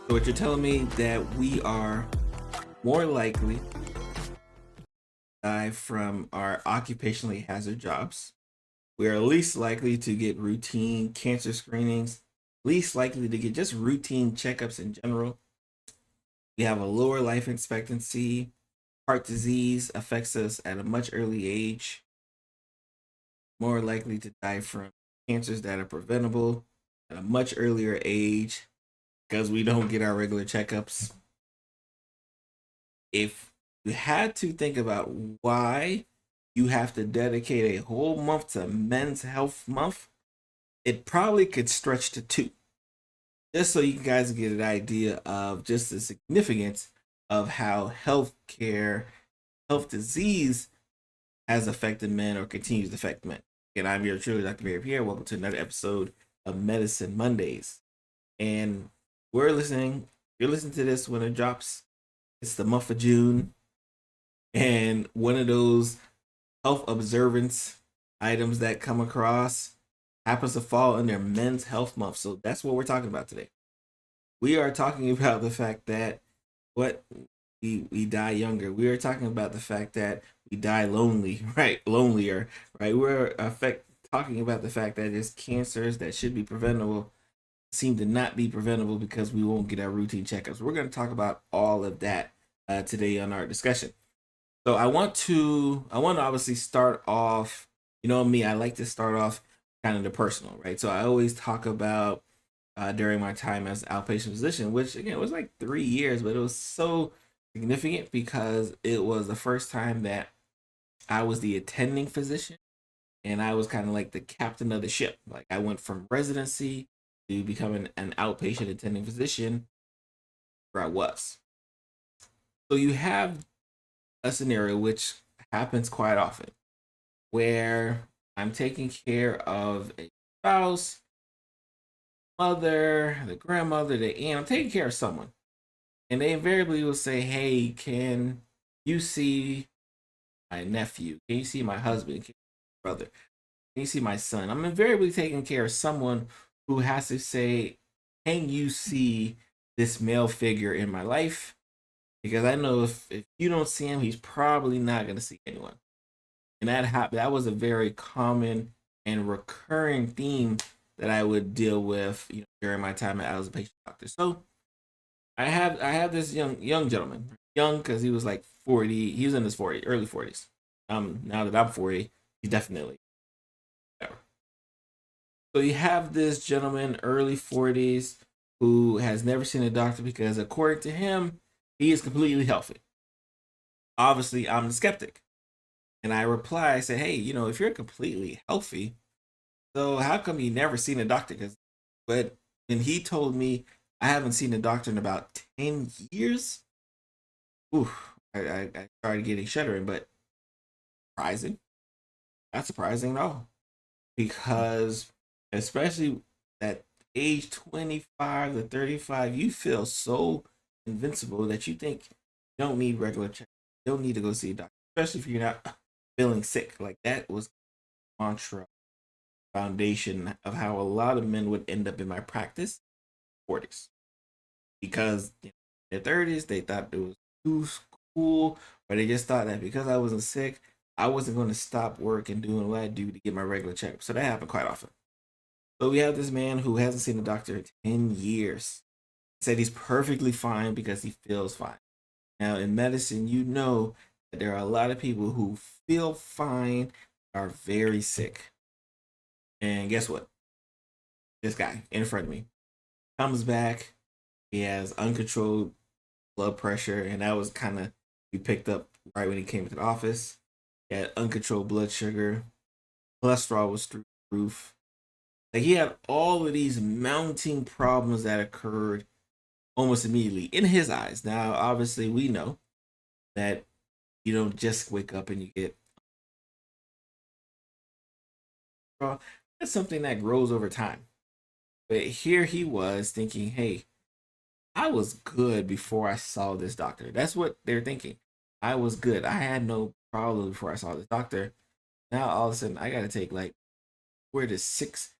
So what you're telling me that we are more likely to die from our occupationally hazard jobs. We are least likely to get routine cancer screenings, least likely to get just routine checkups in general. We have a lower life expectancy. Heart disease affects us at a much early age. More likely to die from cancers that are preventable at a much earlier age because we don't get our regular checkups. If you had to think about why you have to dedicate a whole month to Men's Health Month, it probably could stretch to two. Just so you guys get an idea of just the significance of how healthcare, health disease has affected men or continues to affect men. And I'm your truly Dr. Pierre. Welcome to another episode of Medicine Mondays. And you're listening to this when it drops. It's the month of June. And one of those health observance items that come across happens to fall under Men's Health Month. So that's what we're talking about today. We are talking about the fact that what we die younger. We are talking about the fact that we die lonely, right? Lonelier, right? Talking about the fact that there's cancers that should be preventable seem to not be preventable because we won't get our routine checkups. We're going to talk about all of that today on our discussion. So I want to obviously start off. You know me, I like to start off kind of the personal, right? So I always talk about during my time as outpatient physician, which again was like 3 years, but it was so significant because it was the first time that I was the attending physician and I was kind of like the captain of the ship. Like I went from residency to becoming an outpatient attending physician where I was. So you have a scenario which happens quite often where I'm taking care of a spouse, mother, the grandmother, the aunt. I'm taking care of someone. And they invariably will say, "Hey, can you see my nephew? Can you see my husband? Can you see my brother? Can you see my son?" I'm invariably taking care of someone who has to say, "Can you see this male figure in my life?" Because I know if you don't see him, he's probably not going to see anyone. And that was a very common and recurring theme that I would deal with, during my time as a patient doctor. So I have this young gentleman, young because he was like 40. He was in his 40 early 40s. Now that I'm 40, he's definitely better. So you have this gentleman, early 40s, who has never seen a doctor because according to him, he is completely healthy. Obviously, I'm the skeptic. And I reply, I say, "Hey, if you're completely healthy, so how come you never seen a doctor?" But and he told me I haven't seen a doctor in about 10 years. Ooh, I started getting shuddering, but surprising. Not surprising at all. Because especially at age 25 to 35, you feel so invincible that you think you don't need regular check. You don't need to go see a doctor, especially if you're not feeling sick. Like that was mantra foundation of how a lot of men would end up in my practice 40s because in their 30s they thought it was too cool, or they just thought that because I wasn't sick, I wasn't going to stop work and doing what I do to get my regular checkup. So that happened quite often. So we have this man who hasn't seen a doctor in 10 years. He said he's perfectly fine because he feels fine. Now, in medicine, you know that there are a lot of people who feel fine, are very sick. And guess what? This guy in front of me comes back. He has uncontrolled blood pressure, and that was kind of we picked up right when he came to the office. He had uncontrolled blood sugar, cholesterol was through the roof. Like he had all of these mounting problems that occurred almost immediately in his eyes. Now, obviously, we know that you don't just wake up and you get cholesterol. That's something that grows over time. But here he was thinking, "Hey, I was good before I saw this doctor." That's what they're thinking. I was good. I had no problem before I saw this doctor. Now all of a sudden I gotta take like 4 to 6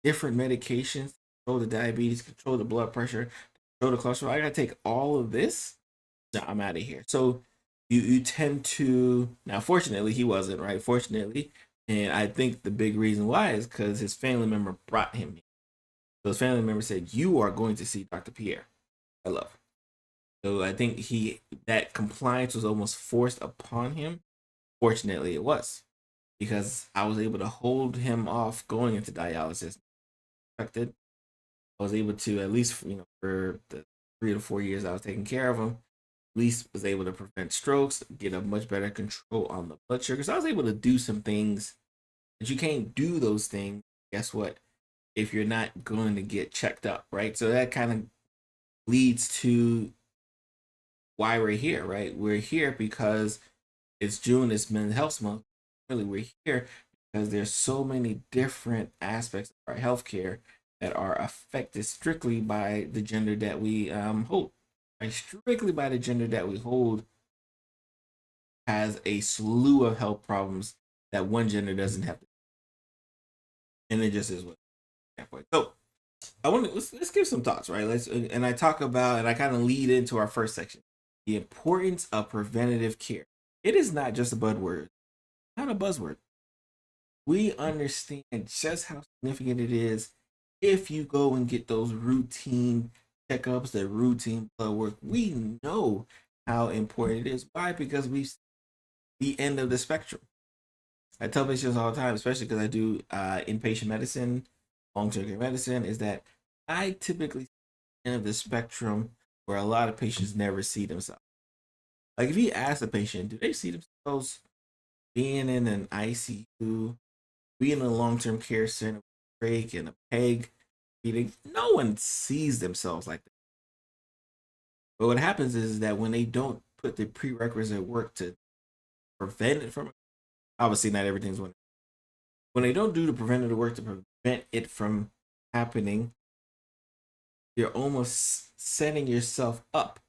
different medications, control the diabetes, control the blood pressure, show the cholesterol. I gotta take all of this. No, I'm out of here. So you tend to now. Fortunately, he wasn't right. Fortunately, and I think the big reason why is because his family member brought him here. So his family member said, "You are going to see Dr. Pierre." I love. So I think he that compliance was almost forced upon him. Fortunately, it was because I was able to hold him off going into dialysis. I was able to at least for the 3 to 4 years I was taking care of him, at least was able to prevent strokes, get a much better control on the blood sugar. So I was able to do some things that you can't do those things. Guess what? If you're not going to get checked up, right? So that kind of leads to why we're here, right? We're here because it's June, it's Men's Health Month. Really, we're here because there's so many different aspects of our healthcare that are affected strictly by the gender that we hold. Right? Strictly by the gender that we hold has a slew of health problems that one gender doesn't have, and it just is what. So I want to let's give some thoughts, right? Let's and I talk about and I kind of lead into our first section, the importance of preventative care. It is not just a buzzword, not a buzzword. We understand just how significant it is if you go and get those routine checkups, the routine blood work. We know how important it is. Why? Because we see the end of the spectrum. I tell patients all the time, especially because I do inpatient medicine, long-term care medicine, is that I typically see the end of the spectrum where a lot of patients never see themselves. Like if you ask a patient, do they see themselves being in an ICU, being in a long-term care center, with a trach and a peg feeding? No one sees themselves like that. But what happens is that when they don't put the prerequisite work to prevent it from, obviously not everything's when they don't do the preventative work to prevent it from happening, you're almost setting yourself up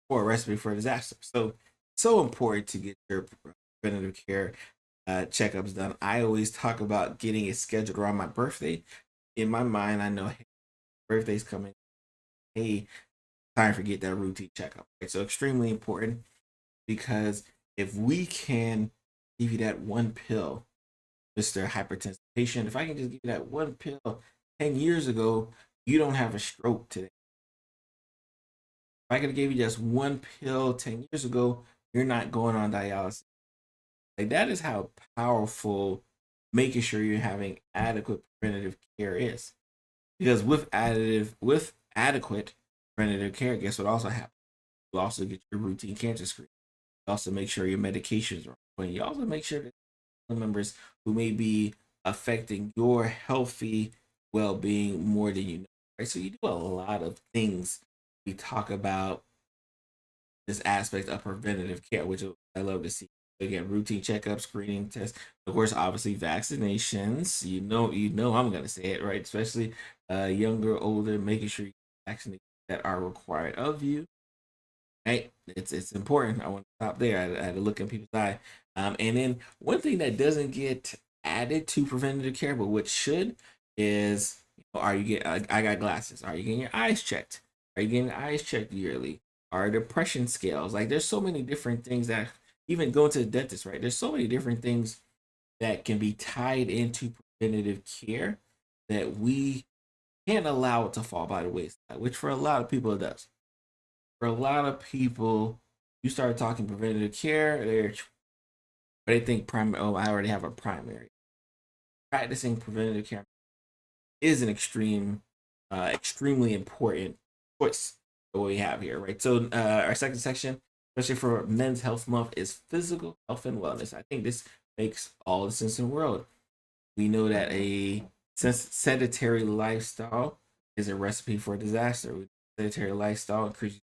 for a recipe for a disaster. So important to get your preventative care checkups done. I always talk about getting it scheduled around my birthday. In my mind, I know, hey, birthday's coming. Hey, time to get that routine checkup. Right? So extremely important because if we can give you that one pill, Mr. Hypertensive patient, if I can just give you that one pill 10 years ago, you don't have a stroke today. If I could have gave you just one pill 10 years ago, you're not going on dialysis. Like that is how powerful making sure you're having adequate preventative care is. Because with adequate preventative care, guess what also happens? You also get your routine cancer screen. You also make sure your medications are on. You also make sure that members who may be affecting your healthy well-being more than you know. Right? So you do a lot of things. We talk about this aspect of preventative care, which I love to see. Again, routine checkups, screening tests, of course, obviously vaccinations. You know, I'm gonna say it right, especially younger, older, making sure you vaccinate that are required of you. Right, it's important. I want to stop there. I had to look in people's eye, and then one thing that doesn't get added to preventative care, but which should, is are you get? I got glasses. Are you getting your eyes checked? Are you getting your eyes checked yearly? Are depression scales? Like there's so many different things that even going to the dentist, right? There's so many different things that can be tied into preventative care that we can't allow it to fall by the wayside, which for a lot of people it does. For a lot of people, you start talking preventative care, they think primary. Oh, I already have a primary. Practicing preventative care is an extremely important choice that we have here, right? So our second section, especially for Men's Health Month, is physical health and wellness. I think this makes all the sense in the world. We know that a sedentary lifestyle is a recipe for disaster. Sedentary lifestyle increases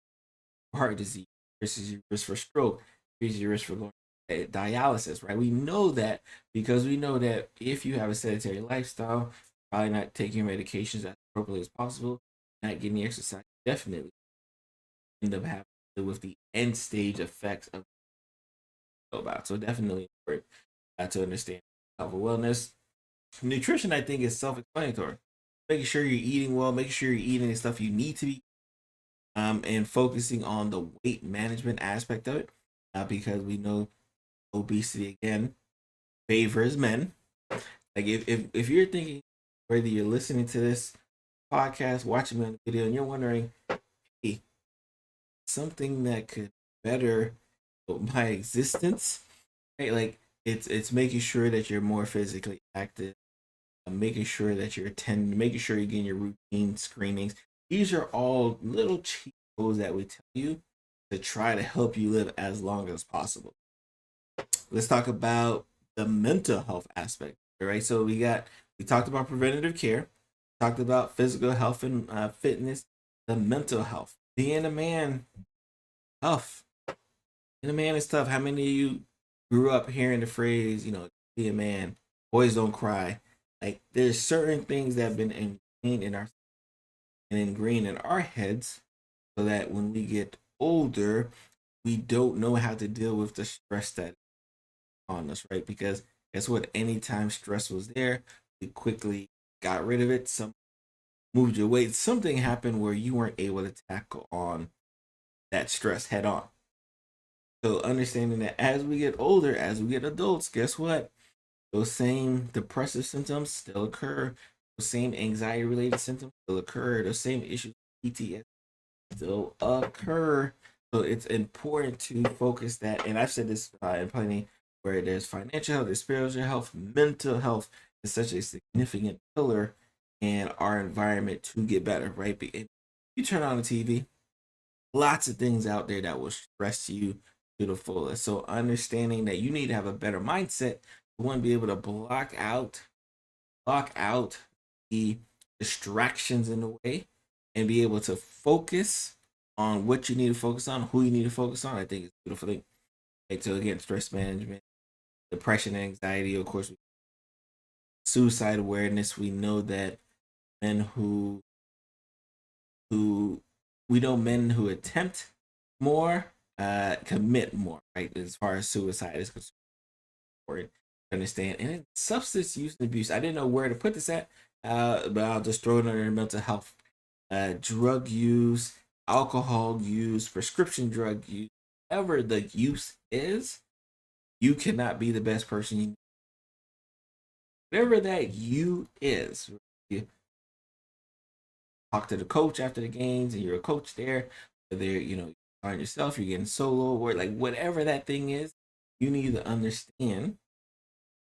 heart disease, increases your risk for stroke, increases your risk for going dialysis, right? We know that because we know that if you have a sedentary lifestyle, probably not taking your medications as appropriately as possible, not getting the exercise, definitely end up having to deal with the end stage effects of about. So definitely important to understand health and wellness. Nutrition, I think, is self-explanatory. Making sure you're eating well, making sure you're eating the stuff you need to be, and focusing on the weight management aspect of it, because we know obesity again favors men. Like if you're thinking, whether you're listening to this podcast, watching me on the video, and you're wondering, hey, something that could better my existence, right? Like it's making sure that you're more physically active, making sure that you're attending, making sure you're getting your routine screenings. These are all little cheat codes that we tell you to try to help you live as long as possible. Let's talk about the mental health aspect. All right, so we talked about preventative care, talked about physical health and fitness, the mental health. Being a man, tough. Being a man is tough. How many of you grew up hearing the phrase, be a man, boys don't cry? Like there's certain things that have been ingrained in our heads, so that when we get older, we don't know how to deal with the stress that on us, right? Because guess what? Anytime stress was there, we quickly got rid of it. Some moved your weight. Something happened where you weren't able to tackle on that stress head on. So understanding that as we get older, as we get adults, guess what? Those same depressive symptoms still occur. Those same anxiety related symptoms still occur. Those same issues, PTSD, still occur. So it's important to focus that. And I've said this in plenty, where there's financial health, there's spiritual health, mental health is such a significant pillar in our environment to get better, right? And you turn on the TV, lots of things out there that will stress you to the fullest. So understanding that you need to have a better mindset to want to be able to block out the distractions in the way and be able to focus on what you need to focus on, who you need to focus on. I think it's a beautiful thing. Right? So again, stress management, depression, anxiety, of course, suicide awareness. We know that men who we know men who attempt more commit more, right? As far as suicide is concerned, important to understand. And then substance use and abuse. I didn't know where to put this at, but I'll just throw it under mental health. Drug use, alcohol use, prescription drug use, whatever the use is, you cannot be the best person you. Whatever that you is, you talk to the coach after the games, and you're a coach there. Whether on yourself, you're getting solo work, like whatever that thing is, you need to understand,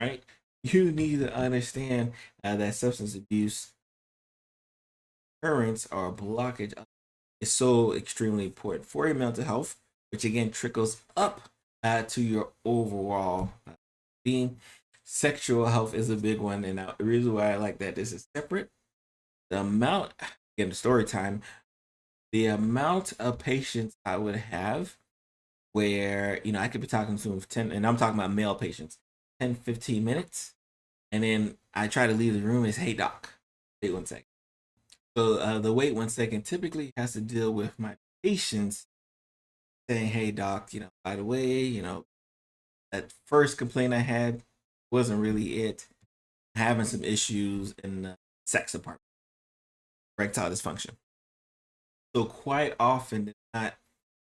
right? You need to understand that substance abuse occurrence or blockage is so extremely important for your mental health, which again trickles up to your overall being. Sexual health is a big one, and the reason why I like that this is separate. The amount, again, story time, the amount of patients I would have where, I could be talking to them for 10, and I'm talking about male patients, 10, 15 minutes. And then I try to leave the room. Is, hey, doc, wait 1 second. So the wait 1 second typically has to deal with my patients saying, hey, doc, by the way, that first complaint I had wasn't really it. Having some issues in the sex department, erectile dysfunction. So quite often, not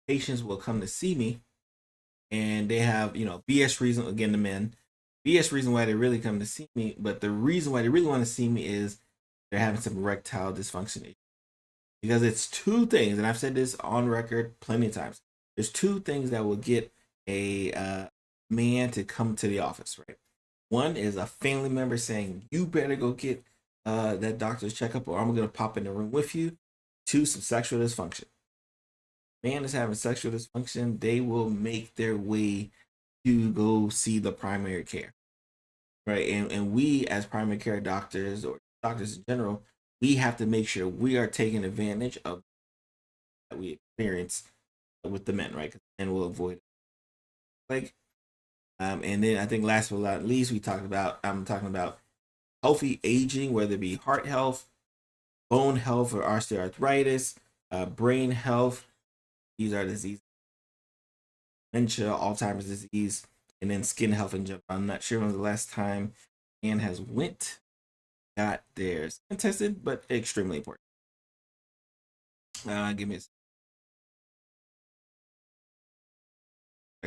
patients will come to see me, and they have BS reason, again, the men, BS reason why they really come to see me. But the reason why they really want to see me is they're having some erectile dysfunction issues. Because it's two things, and I've said this on record plenty of times. There's two things that will get a man to come to the office, right? One is a family member saying, you better go get that doctor's checkup, or I'm going to pop in the room with you. Two, some sexual dysfunction. Man is having sexual dysfunction, they will make their way to go see the primary care, right? And we, as primary care doctors or doctors in general, we have to make sure we are taking advantage of that we experience with the men, right? Because men will avoid like. And then I think last but not least, I'm talking about healthy aging, whether it be heart health, bone health, or osteoarthritis, brain health. These are diseases, dementia, Alzheimer's disease, and then skin health in general. I'm not sure when the last time Anne has got their skin tested, but extremely important. Give me a second.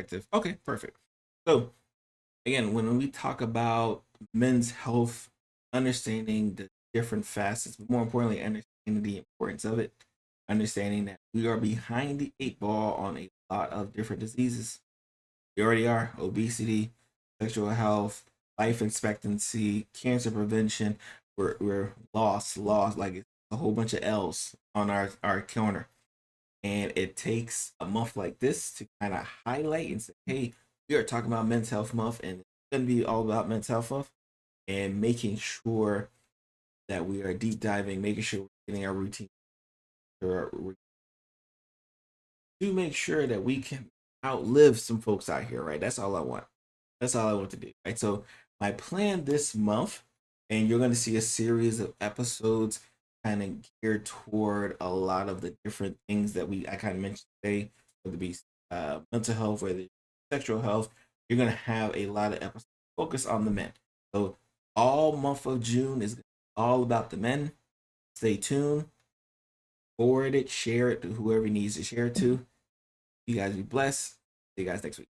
perspective. Okay, perfect. So again, when we talk about men's health, understanding the different facets, but more importantly, understanding the importance of it, understanding that we are behind the eight ball on a lot of different diseases. We already are obesity, sexual health, life expectancy, cancer prevention. We're lost, like it's a whole bunch of L's on our counter. And it takes a month like this to kind of highlight and say, hey, we are talking about men's health month and it's going to be all about men's health month and making sure that we are deep diving, making sure we're getting our routine to make sure that we can outlive some folks out here, right? That's all I want. That's all I want to do, right? So my plan this month, and you're going to see a series of episodes kind of geared toward a lot of the different things that I kind of mentioned today, whether it be mental health, whether it's sexual health. You're going to have a lot of episodes focus on the men. So all month of June is all about the men. Stay tuned, forward it, share it to whoever needs to share it to. You guys be blessed. See you guys next week.